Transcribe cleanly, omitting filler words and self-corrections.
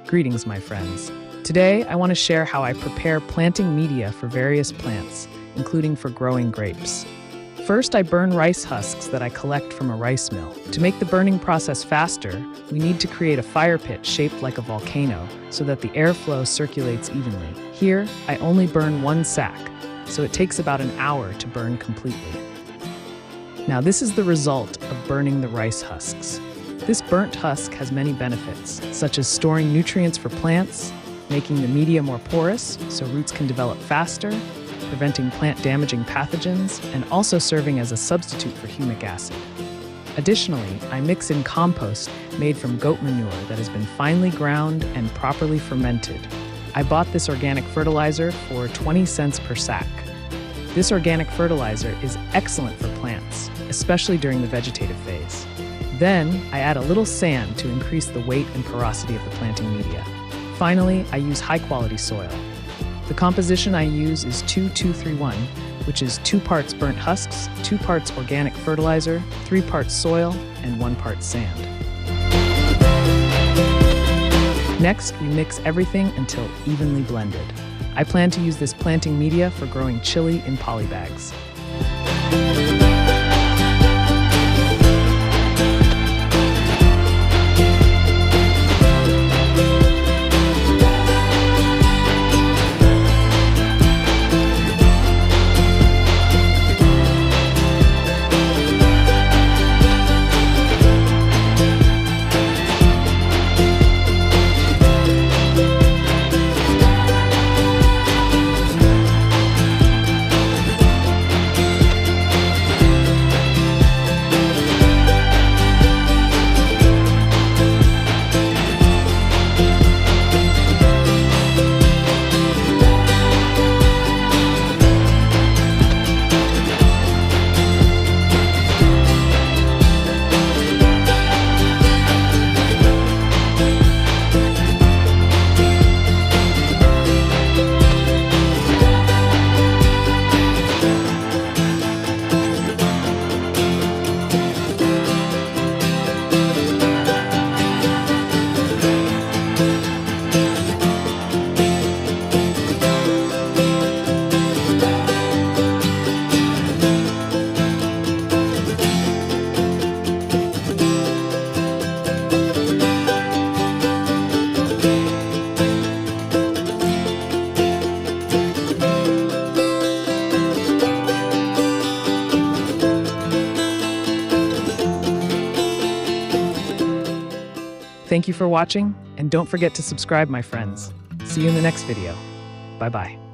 Greetings, my friends. Today, I want to share how I prepare planting media for various plants, including for growing grapes. First, I burn rice husks that I collect from a rice mill. To make the burning process faster, we need to create a fire pit shaped like a volcano so that the airflow circulates evenly. Here, I only burn one sack, so it takes about an hour to burn completely. Now, this is the result of burning the rice husks. This burnt husk has many benefits, such as storing nutrients for plants, making the media more porous so roots can develop faster, preventing plant-damaging pathogens, and also serving as a substitute for humic acid. Additionally, I mix in compost made from goat manure that has been finely ground and properly fermented. I bought this organic fertilizer for 20 cents per sack. This organic fertilizer is excellent for plants, especially during the vegetative phase. Then, I add a little sand to increase the weight and porosity of the planting media. Finally, I use high-quality soil. The composition I use is 2-2-3-1, which is 2 parts burnt husks, 2 parts organic fertilizer, 3 parts soil, and 1 part sand. Next, we mix everything until evenly blended. I plan to use this planting media for growing chili in polybags. Thank you for watching, and don't forget to subscribe, my friends. See you in the next video. Bye-bye.